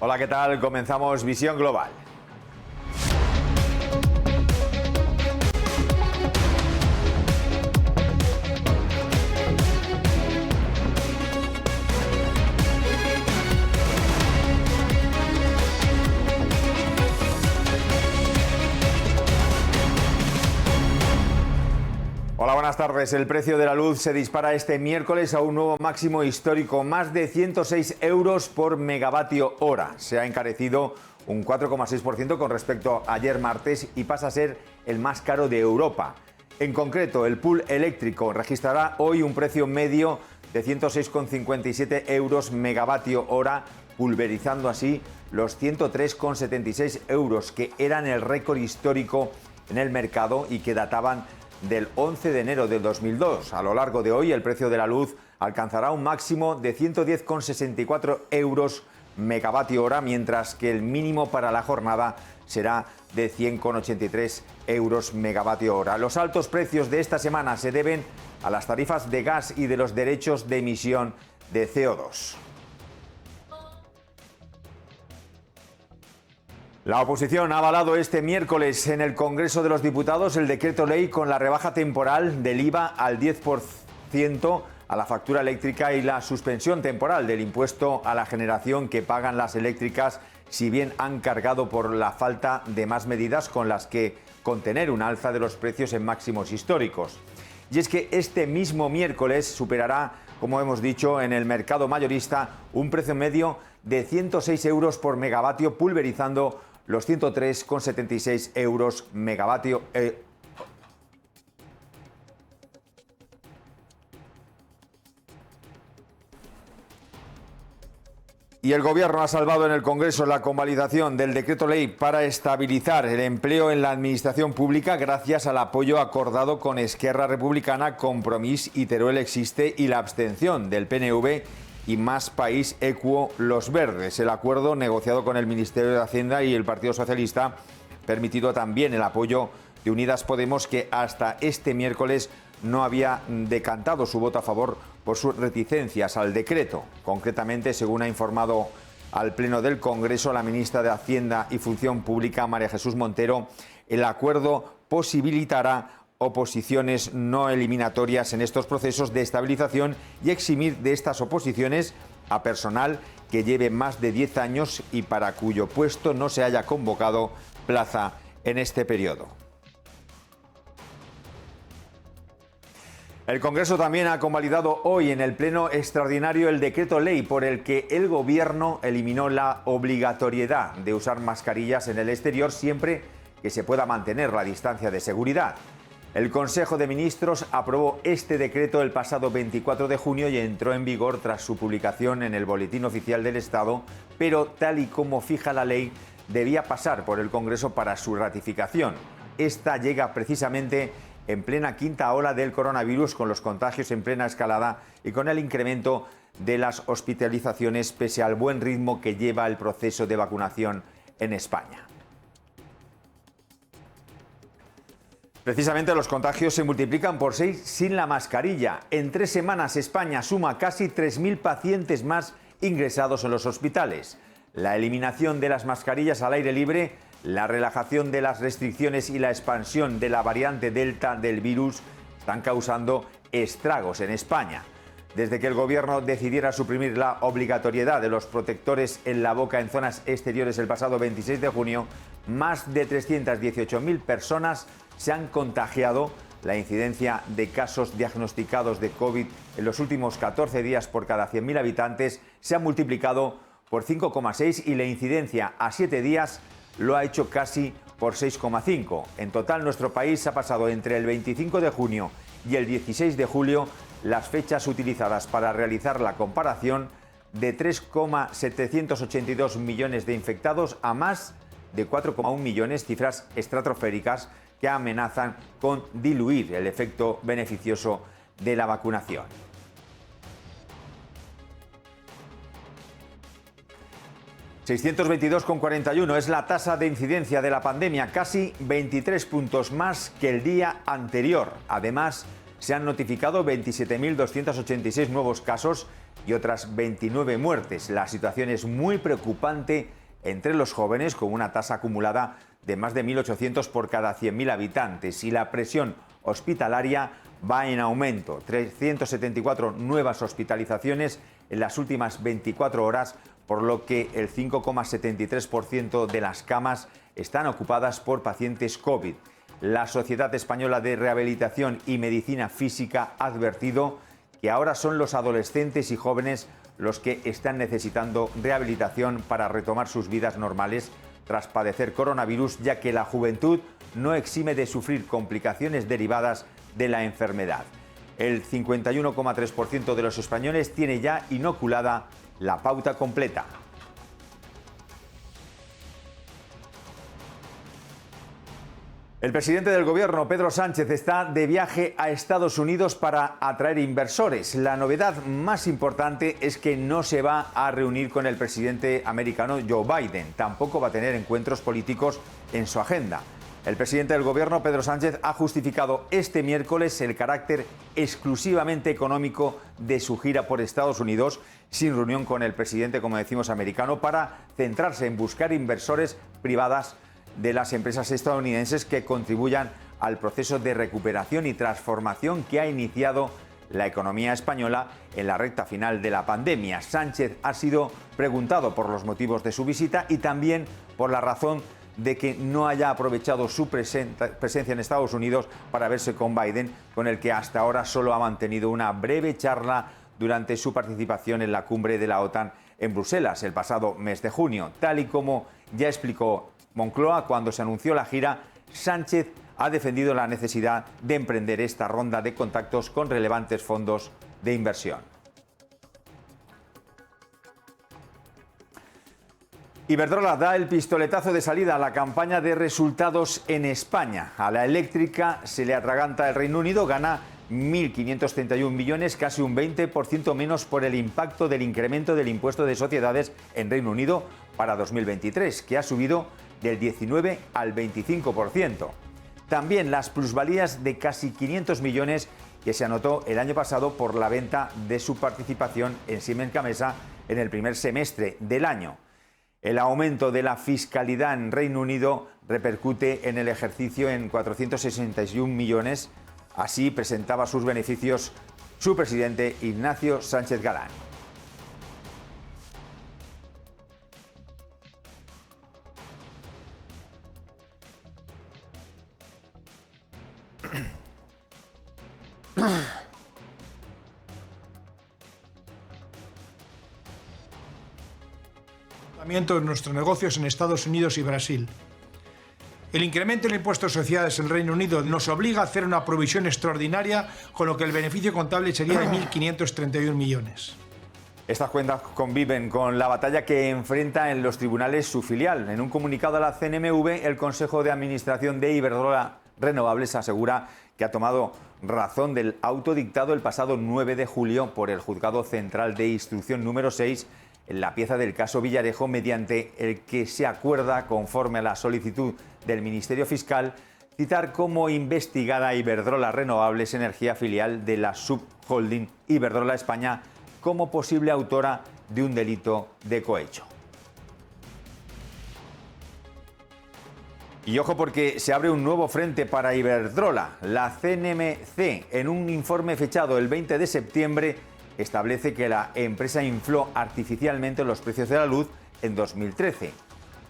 Hola, ¿qué tal? Comenzamos Visión Global. Hola, buenas tardes. El precio de la luz se dispara este miércoles a un nuevo máximo histórico, más de 106 euros por megavatio hora. Se ha encarecido un 4,6% con respecto a ayer martes y pasa a ser el más caro de Europa. En concreto, el pool eléctrico registrará hoy un precio medio de 106,57 euros megavatio hora, pulverizando así los 103,76 euros que eran el récord histórico en el mercado y que databan del 11 de enero del 2002. A lo largo de hoy, el precio de la luz alcanzará un máximo de 110,64 euros megavatio hora, mientras que el mínimo para la jornada será de 100,83 euros megavatio hora. Los altos precios de esta semana se deben a las tarifas de gas y de los derechos de emisión de CO2. La oposición ha avalado este miércoles en el Congreso de los Diputados el decreto ley con la rebaja temporal del IVA al 10% a la factura eléctrica y la suspensión temporal del impuesto a la generación que pagan las eléctricas, si bien han cargado por la falta de más medidas con las que contener un alza de los precios en máximos históricos. Y es que este mismo miércoles superará, como hemos dicho, en el mercado mayorista un precio medio de 106 euros por megavatio, pulverizando los 103,76 euros megavatio. Y el Gobierno ha salvado en el Congreso la convalidación del decreto ley para estabilizar el empleo en la administración pública gracias al apoyo acordado con Esquerra Republicana, Compromís y Teruel Existe y la abstención del PNV y Más País Equo Los Verdes. El acuerdo negociado con el Ministerio de Hacienda y el Partido Socialista ha permitido también el apoyo de Unidas Podemos, que hasta este miércoles no había decantado su voto a favor por sus reticencias al decreto. Concretamente, según ha informado al Pleno del Congreso la ministra de Hacienda y Función Pública, María Jesús Montero, el acuerdo posibilitará oposiciones no eliminatorias en estos procesos de estabilización y eximir de estas oposiciones a personal que lleve más de 10 años y para cuyo puesto no se haya convocado plaza en este periodo. El Congreso también ha convalidado hoy en el Pleno Extraordinario el decreto ley por el que el Gobierno eliminó la obligatoriedad de usar mascarillas en el exterior siempre que se pueda mantener la distancia de seguridad. El Consejo de Ministros aprobó este decreto el pasado 24 de junio y entró en vigor tras su publicación en el Boletín Oficial del Estado, pero tal y como fija la ley, debía pasar por el Congreso para su ratificación. Esta llega precisamente en plena quinta ola del coronavirus, con los contagios en plena escalada y con el incremento de las hospitalizaciones pese al buen ritmo que lleva el proceso de vacunación en España. Precisamente los contagios se multiplican por 6 sin la mascarilla. En 3 semanas España suma casi 3.000 pacientes más ingresados en los hospitales. La eliminación de las mascarillas al aire libre, la relajación de las restricciones y la expansión de la variante Delta del virus están causando estragos en España. Desde que el Gobierno decidiera suprimir la obligatoriedad de los protectores en la boca en zonas exteriores el pasado 26 de junio, más de 318.000 personas se han contagiado. La incidencia de casos diagnosticados de COVID en los últimos 14 días por cada 100.000 habitantes se ha multiplicado por 5,6 y la incidencia a 7 días lo ha hecho casi por 6,5. En total, nuestro país ha pasado entre el 25 de junio y el 16 de julio las fechas utilizadas para realizar la comparación de 3,782 millones de infectados a más de 4,1 millones, cifras estratosféricas que amenazan con diluir el efecto beneficioso de la vacunación. ...622,41 es la tasa de incidencia de la pandemia, casi 23 puntos más que el día anterior. Además, se han notificado 27.286 nuevos casos, y otras 29 muertes. La situación es muy preocupante entre los jóvenes, con una tasa acumulada de más de 1.800 por cada 100.000 habitantes, y la presión hospitalaria va en aumento. 374 nuevas hospitalizaciones en las últimas 24 horas, por lo que el 5,73% de las camas están ocupadas por pacientes COVID. La Sociedad Española de Rehabilitación y Medicina Física ha advertido que ahora son los adolescentes y jóvenes los que están necesitando rehabilitación para retomar sus vidas normales tras padecer coronavirus, ya que la juventud no exime de sufrir complicaciones derivadas de la enfermedad. El 51,3% de los españoles tiene ya inoculada la pauta completa. El presidente del Gobierno, Pedro Sánchez, está de viaje a Estados Unidos para atraer inversores. La novedad más importante es que no se va a reunir con el presidente americano Joe Biden. Tampoco va a tener encuentros políticos en su agenda. El presidente del Gobierno, Pedro Sánchez, ha justificado este miércoles el carácter exclusivamente económico de su gira por Estados Unidos, sin reunión con el presidente, como decimos, americano, para centrarse en buscar inversores privadas de las empresas estadounidenses que contribuyan al proceso de recuperación y transformación que ha iniciado la economía española en la recta final de la pandemia. Sánchez ha sido preguntado por los motivos de su visita y también por la razón de que no haya aprovechado su presencia en Estados Unidos para verse con Biden, con el que hasta ahora solo ha mantenido una breve charla durante su participación en la cumbre de la OTAN en Bruselas el pasado mes de junio. Tal y como ya explicó Moncloa cuando se anunció la gira, Sánchez ha defendido la necesidad de emprender esta ronda de contactos con relevantes fondos de inversión. Iberdrola da el pistoletazo de salida a la campaña de resultados en España. A la eléctrica se le atraganta el Reino Unido, gana 1.531 millones, casi un 20% menos por el impacto del incremento del impuesto de sociedades en Reino Unido para 2023, que ha subido del 19 al 25%. También las plusvalías de casi 500 millones que se anotó el año pasado por la venta de su participación en Siemens Gamesa en el primer semestre del año. El aumento de la fiscalidad en Reino Unido repercute en el ejercicio en 461 millones. Así presentaba sus beneficios su presidente Ignacio Sánchez Galán. De nuestros negocios en Estados Unidos y Brasil. El incremento del impuesto de sociedades en el Reino Unido nos obliga a hacer una provisión extraordinaria, con lo que el beneficio contable sería de 1.531 millones. Estas cuentas conviven con la batalla que enfrenta en los tribunales su filial. En un comunicado a la CNMV, el Consejo de Administración de Iberdrola Renovables asegura que ha tomado razón del auto dictado el pasado 9 de julio por el Juzgado Central de Instrucción número 6 en la pieza del caso Villarejo, mediante el que se acuerda, conforme a la solicitud del Ministerio Fiscal, citar como investigada a Iberdrola Renovables, energía filial de la subholding Iberdrola España, como posible autora de un delito de cohecho. Y ojo, porque se abre un nuevo frente para Iberdrola. La CNMC, en un informe fechado el 20 de septiembre, establece que la empresa infló artificialmente los precios de la luz en 2013.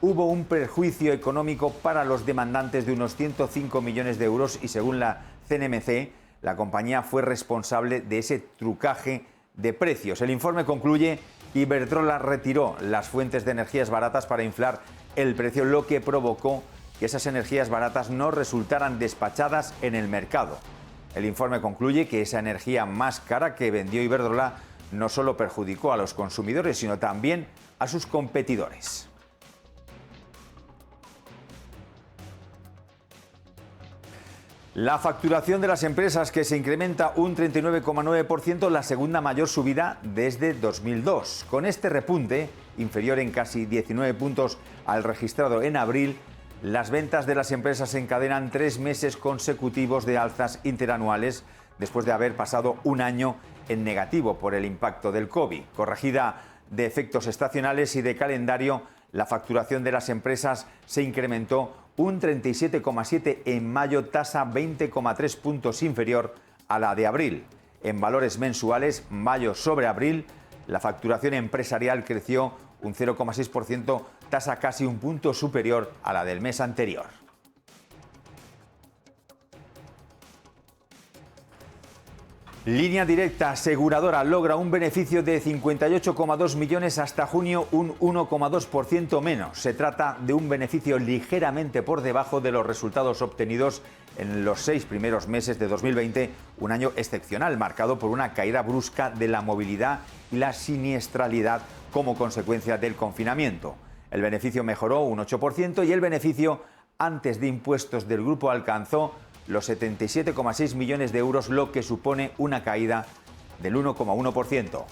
Hubo un perjuicio económico para los demandantes de unos 105 millones de euros y, según la CNMC, la compañía fue responsable de ese trucaje de precios. El informe concluye que Iberdrola retiró las fuentes de energías baratas para inflar el precio, lo que provocó que esas energías baratas no resultaran despachadas en el mercado. El informe concluye que esa energía más cara que vendió Iberdrola no solo perjudicó a los consumidores, sino también a sus competidores. La facturación de las empresas, que se incrementa un 39,9%, la segunda mayor subida desde 2002. Con este repunte, inferior en casi 19 puntos al registrado en abril, las ventas de las empresas encadenan 3 meses consecutivos de alzas interanuales, después de haber pasado un año en negativo por el impacto del COVID. Corregida de efectos estacionales y de calendario, la facturación de las empresas se incrementó un 37,7 en mayo, tasa 20,3 puntos inferior a la de abril. En valores mensuales, mayo sobre abril, la facturación empresarial creció un 0,6%, tasa casi un punto superior a la del mes anterior. Línea Directa aseguradora logra un beneficio de 58,2 millones hasta junio, un 1,2% menos. Se trata de un beneficio ligeramente por debajo de los resultados obtenidos en los 6 primeros meses de 2020, un año excepcional marcado por una caída brusca de la movilidad y la siniestralidad como consecuencia del confinamiento. El beneficio mejoró un 8% y el beneficio antes de impuestos del grupo alcanzó los 77,6 millones de euros, lo que supone una caída del 1,1%.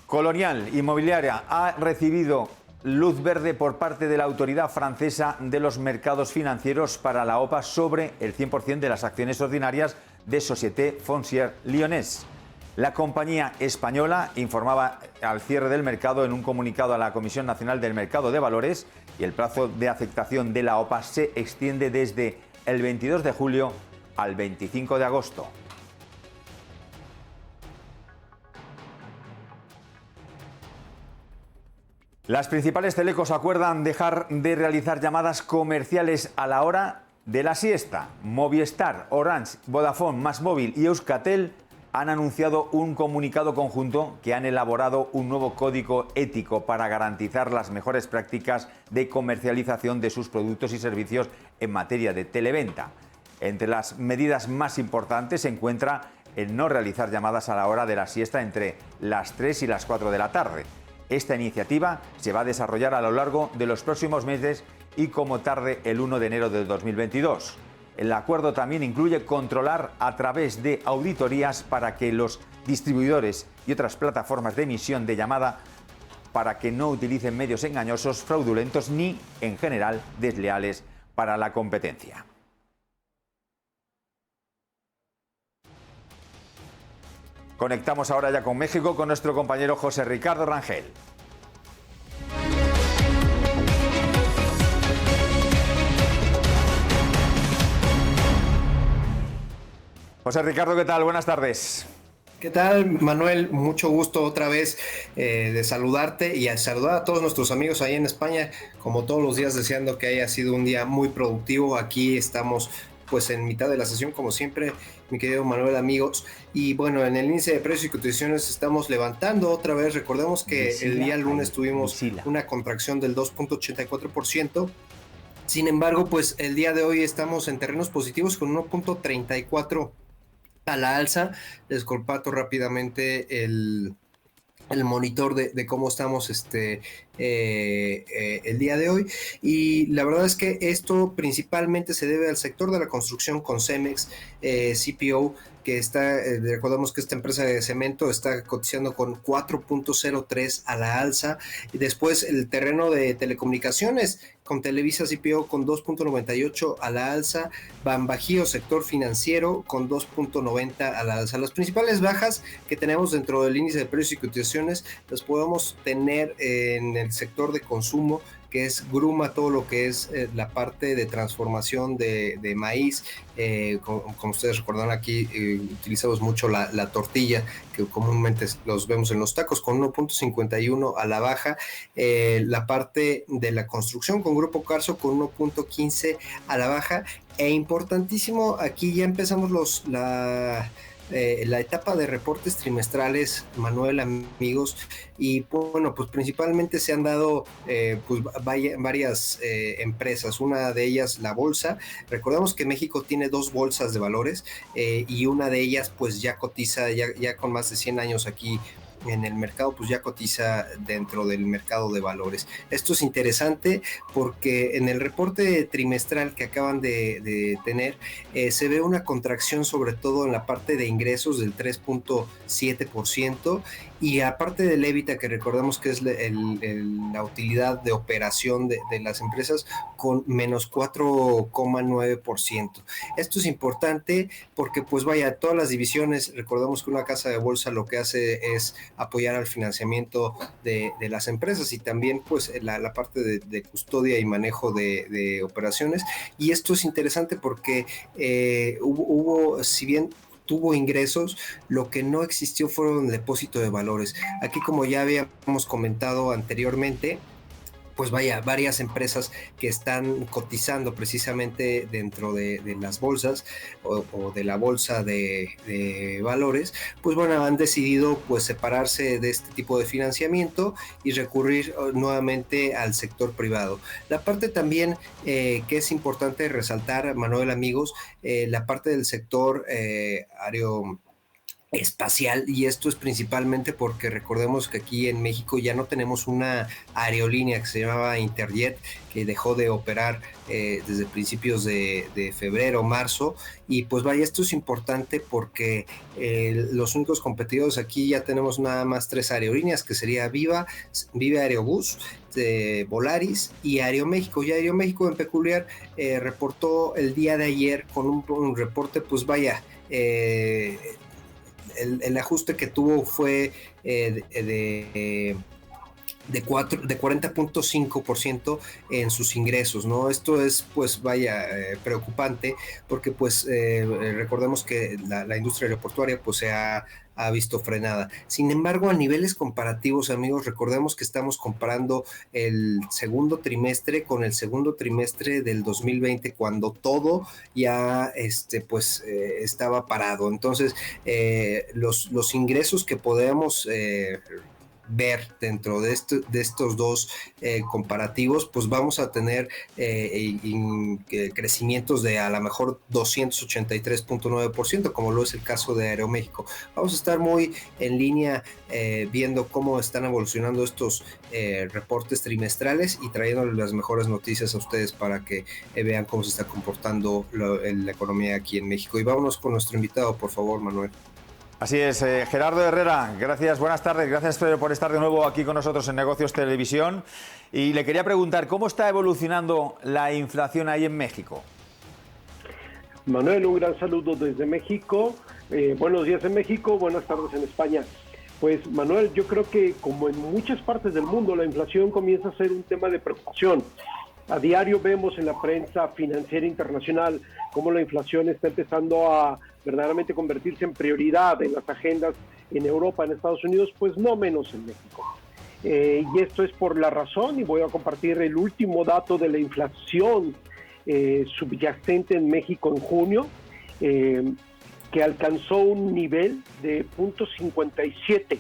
Colonial Inmobiliaria ha recibido luz verde por parte de la Autoridad Francesa de los Mercados Financieros para la OPA sobre el 100% de las acciones ordinarias de Société Foncière Lyonnaise. La compañía española informaba al cierre del mercado en un comunicado a la Comisión Nacional del Mercado de Valores, y el plazo de aceptación de la OPA se extiende desde el 22 de julio al 25 de agosto. Las principales telecos acuerdan dejar de realizar llamadas comerciales a la hora de la siesta. Movistar, Orange, Vodafone, MásMóvil y Euskaltel han anunciado un comunicado conjunto que han elaborado un nuevo código ético para garantizar las mejores prácticas de comercialización de sus productos y servicios en materia de televenta. Entre las medidas más importantes se encuentra el no realizar llamadas a la hora de la siesta entre las 3 y las 4 de la tarde. Esta iniciativa se va a desarrollar a lo largo de los próximos meses y como tarde el 1 de enero de 2022. El acuerdo también incluye controlar a través de auditorías para que los distribuidores y otras plataformas de emisión de llamada para que no utilicen medios engañosos, fraudulentos ni, en general, desleales para la competencia. Conectamos ahora ya con México con nuestro compañero José Ricardo Rangel. José Ricardo, ¿qué tal? Buenas tardes. ¿Qué tal, Manuel? Mucho gusto otra vez de saludarte y a saludar a todos nuestros amigos ahí en España, como todos los días, deseando que haya sido un día muy productivo. Aquí estamos pues en mitad de la sesión, como siempre, mi querido Manuel, amigos. Y bueno, en el índice de precios y cotizaciones estamos levantando otra vez. Recordemos que el día lunes tuvimos una contracción del 2.84%. Sin embargo, pues el día de hoy estamos en terrenos positivos con 1.34 a la alza. Les comparto rápidamente el monitor de cómo estamos el día de hoy, y la verdad es que esto principalmente se debe al sector de la construcción con Cemex, CPO, que está, recordamos que esta empresa de cemento está cotizando con 4.03 a la alza, y después el terreno de telecomunicaciones con Televisa CPO con 2.98 a la alza, Banbajío sector financiero con 2.90 a la alza. Las principales bajas que tenemos dentro del índice de precios y cotizaciones las podemos tener en el sector de consumo, que es Gruma, todo lo que es la parte de transformación de maíz. Como ustedes recordarán, aquí utilizamos mucho la tortilla, que comúnmente los vemos en los tacos, con 1.51 a la baja. La parte de la construcción con Grupo Carso con 1.15 a la baja. E importantísimo, aquí ya empezamos la etapa de reportes trimestrales, Manuel, amigos, y bueno, pues principalmente se han dado pues varias empresas, una de ellas la bolsa. Recordamos que México tiene dos bolsas de valores, y una de ellas pues ya cotiza ya con más de 100 años aquí en el mercado, pues ya cotiza dentro del mercado de valores. Esto es interesante porque en el reporte trimestral que acaban de tener, se ve una contracción sobre todo en la parte de ingresos del 3.7%, y aparte del EBITDA, que recordamos que es la utilidad de operación de las empresas, con menos 4,9%. Esto es importante porque, pues vaya, todas las divisiones, recordamos que una casa de bolsa lo que hace es apoyar al financiamiento de las empresas, y también pues la parte de custodia y manejo de operaciones. Y esto es interesante porque hubo, si bien tuvo ingresos, lo que no existió fueron depósito de valores. Aquí, como ya habíamos comentado anteriormente, pues vaya, varias empresas que están cotizando precisamente dentro de las bolsas o de la bolsa de valores, pues bueno, han decidido pues separarse de este tipo de financiamiento y recurrir nuevamente al sector privado. La parte también que es importante resaltar, Manuel, amigos, la parte del sector aeroespacial, y esto es principalmente porque recordemos que aquí en México ya no tenemos una aerolínea que se llamaba Interjet, que dejó de operar desde principios de febrero, marzo, y pues vaya, esto es importante porque los únicos competidores aquí ya tenemos nada más 3 aerolíneas, que sería Viva Aerobús, Volaris y Aeroméxico. Y Aeroméxico en peculiar reportó el día de ayer con un reporte, pues vaya, el ajuste que tuvo fue de 40.5% en sus ingresos, ¿no? Esto es, pues vaya, preocupante porque pues recordemos que la industria aeroportuaria pues se ha visto frenada. Sin embargo, a niveles comparativos, amigos, recordemos que estamos comparando el segundo trimestre con el segundo trimestre del 2020, cuando todo ya estaba parado. Entonces, los ingresos que podemos ver dentro de estos dos comparativos, pues vamos a tener crecimientos de a lo mejor 283.9%, como lo es el caso de Aeroméxico. Vamos a estar muy en línea viendo cómo están evolucionando estos reportes trimestrales y trayéndoles las mejores noticias a ustedes para que vean cómo se está comportando la economía aquí en México. Y vámonos con nuestro invitado, por favor, Manuel. Así es, Gerardo Herrera, gracias, buenas tardes, gracias por estar de nuevo aquí con nosotros en Negocios Televisión. Y le quería preguntar, ¿cómo está evolucionando la inflación ahí en México? Manuel, un gran saludo desde México. Buenos días en México, buenas tardes en España. Pues Manuel, yo creo que como en muchas partes del mundo, la inflación comienza a ser un tema de preocupación. A diario vemos en la prensa financiera internacional cómo la inflación está empezando a verdaderamente convertirse en prioridad en las agendas en Europa, en Estados Unidos, pues no menos en México. Y esto es por la razón, y voy a compartir el último dato de la inflación subyacente en México en junio, que alcanzó un nivel de 0.57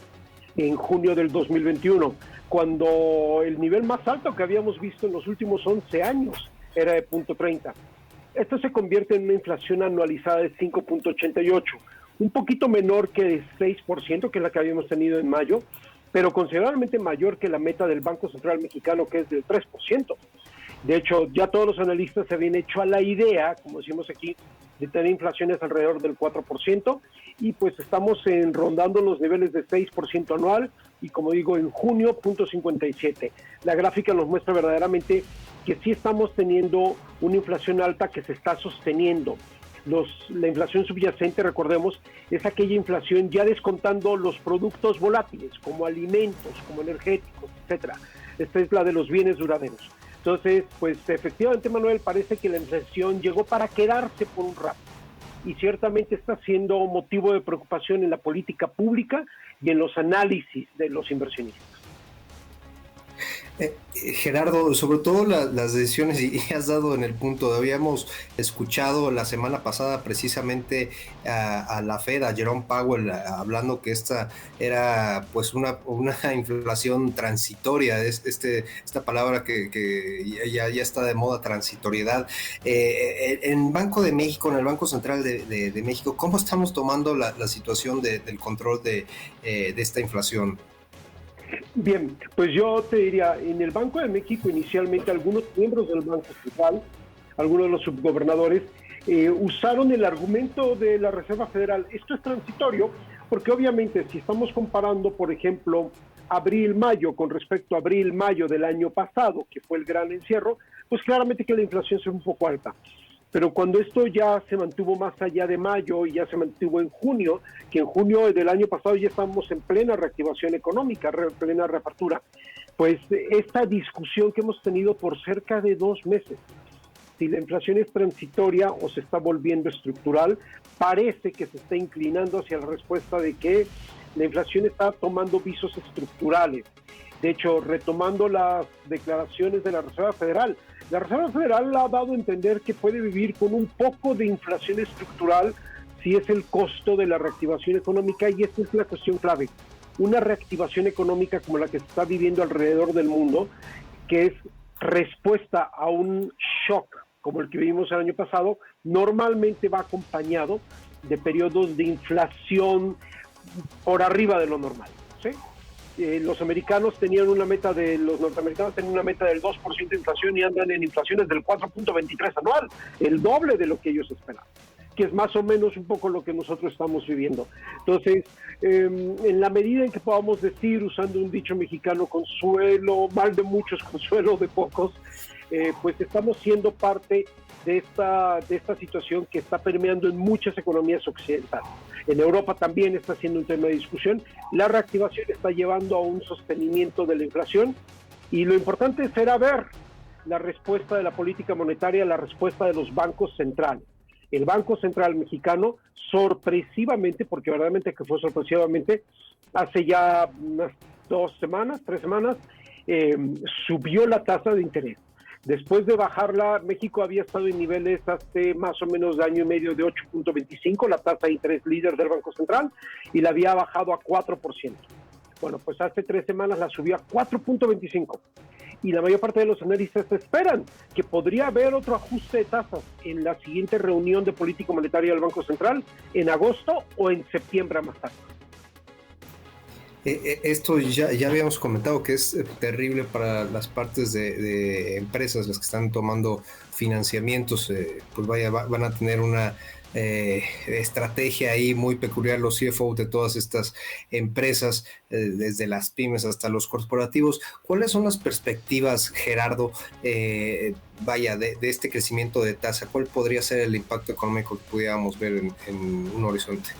en junio del 2021, cuando el nivel más alto que habíamos visto en los últimos 11 años era de 0.30. Esto se convierte en una inflación anualizada de 5.88, un poquito menor que el 6%, que es la que habíamos tenido en mayo, pero considerablemente mayor que la meta del Banco Central Mexicano, que es del 3%. De hecho, ya todos los analistas se habían hecho a la idea, como decimos aquí, de tener inflaciones alrededor del 4%, y pues estamos rondando los niveles de 6% anual, y como digo, en junio, 0.57. La gráfica nos muestra verdaderamente que sí estamos teniendo una inflación alta que se está sosteniendo. La inflación subyacente, recordemos, es aquella inflación ya descontando los productos volátiles, como alimentos, como energéticos, etcétera. Esta es la de los bienes duraderos. Entonces, pues efectivamente, Manuel, parece que la inflación llegó para quedarse por un rato, y ciertamente está siendo motivo de preocupación en la política pública y en los análisis de los inversionistas. Gerardo, sobre todo las decisiones, y has dado en el punto, habíamos escuchado la semana pasada precisamente a la Fed, a Jerome Powell, hablando que esta era pues una inflación transitoria, esta palabra que ya está de moda, transitoriedad. En Banco de México, en el Banco Central de México, ¿cómo estamos tomando la situación del control de esta inflación? Bien, pues yo te diría, en el Banco de México inicialmente algunos miembros del Banco Central, algunos de los subgobernadores, usaron el argumento de la Reserva Federal. Esto es transitorio porque obviamente si estamos comparando, por ejemplo, abril-mayo con respecto a abril-mayo del año pasado, que fue el gran encierro, pues claramente que la inflación es un poco alta. Pero cuando esto ya se mantuvo más allá de mayo y ya se mantuvo en junio, que en junio del año pasado ya estábamos en plena reactivación económica, plena reapertura, pues esta discusión que hemos tenido por cerca de 2 meses, si la inflación es transitoria o se está volviendo estructural, parece que se está inclinando hacia la respuesta de que la inflación está tomando visos estructurales. De hecho, retomando las declaraciones de la Reserva Federal, la Reserva Federal ha dado a entender que puede vivir con un poco de inflación estructural si es el costo de la reactivación económica, y esta es la cuestión clave. Una reactivación económica como la que se está viviendo alrededor del mundo, que es respuesta a un shock como el que vivimos el año pasado, normalmente va acompañado de periodos de inflación por arriba de lo normal, ¿sí? Los norteamericanos tenían una meta del 2% de inflación y andan en inflaciones del 4.23 anual, el doble de lo que ellos esperaban, que es más o menos un poco lo que nosotros estamos viviendo. Entonces, en la medida en que podamos decir, usando un dicho mexicano, consuelo, mal de muchos, consuelo de pocos, pues estamos siendo parte de esta situación que está permeando en muchas economías occidentales. En Europa también está siendo un tema de discusión. La reactivación está llevando a un sostenimiento de la inflación, y lo importante será ver la respuesta de la política monetaria, la respuesta de los bancos centrales. El Banco Central mexicano, sorpresivamente, porque verdaderamente que fue sorpresivamente, hace ya unas 3 semanas, subió la tasa de interés. Después de bajarla, México había estado en niveles hace más o menos de año y medio de 8.25, la tasa de interés líder del Banco Central, y la había bajado a 4%. Bueno, pues hace 3 semanas la subió a 4.25. Y la mayor parte de los analistas esperan que podría haber otro ajuste de tasas en la siguiente reunión de política monetaria del Banco Central, en agosto o en septiembre más tarde. Esto ya habíamos comentado que es terrible para las partes de empresas, las que están tomando financiamientos, pues van a tener una estrategia ahí muy peculiar los CFO de todas estas empresas, desde las pymes hasta los corporativos. ¿Cuáles son las perspectivas, Gerardo, de este crecimiento de tasa? ¿Cuál podría ser el impacto económico que pudiéramos ver en un horizonte?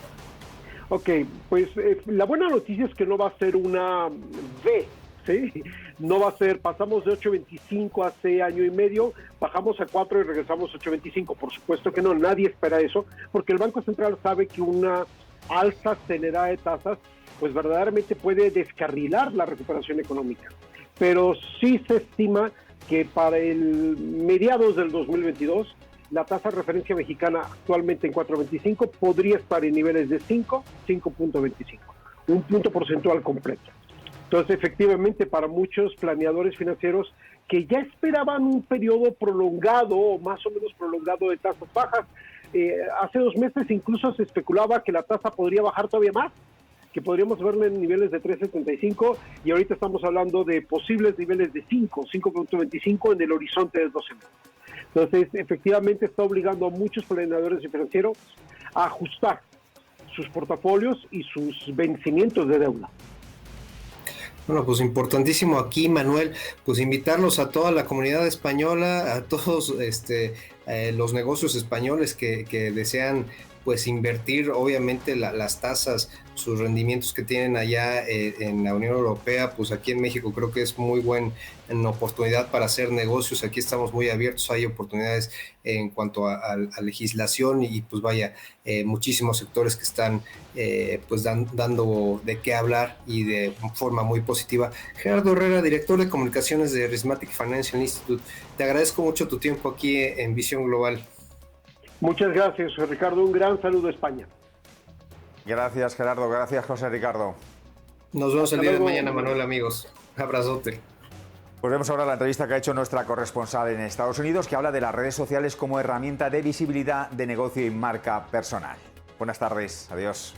Ok, pues la buena noticia es que no va a ser una V, ¿sí? No va a ser, pasamos de 8.25 hace año y medio, bajamos a 4 y regresamos a 8.25. Por supuesto que no, nadie espera eso, porque el Banco Central sabe que una alza acelerada de tasas, pues verdaderamente puede descarrilar la recuperación económica. Pero sí se estima que para el mediados del 2022, la tasa de referencia mexicana, actualmente en 4.25, podría estar en niveles de 5.25, un punto porcentual completo. Entonces, efectivamente, para muchos planeadores financieros que ya esperaban un periodo prolongado o más o menos prolongado de tasas bajas, hace 2 meses incluso se especulaba que la tasa podría bajar todavía más, que podríamos verla en niveles de 3.75, y ahorita estamos hablando de posibles niveles de 5.25 en el horizonte de 12 meses. Entonces, efectivamente está obligando a muchos planeadores financieros a ajustar sus portafolios y sus vencimientos de deuda. Bueno, pues importantísimo aquí, Manuel, pues invitarlos a toda la comunidad española, a todos los negocios españoles que desean pues invertir. Obviamente las tasas sus rendimientos que tienen allá en la Unión Europea, pues aquí en México creo que es muy buena oportunidad para hacer negocios. Aquí estamos muy abiertos, hay oportunidades en cuanto a legislación y pues vaya, muchísimos sectores que están pues dando de qué hablar y de forma muy positiva. Gerardo Herrera, director de comunicaciones de Rismatic Financial Institute, te agradezco mucho tu tiempo aquí en Visión Global. Muchas gracias, Ricardo. Un gran saludo a España. Gracias, Gerardo. Gracias, José Ricardo. Nos vemos el día de mañana, Manuel, amigos. Abrazote. Pues vemos ahora la entrevista que ha hecho nuestra corresponsal en Estados Unidos, que habla de las redes sociales como herramienta de visibilidad de negocio y marca personal. Buenas tardes. Adiós.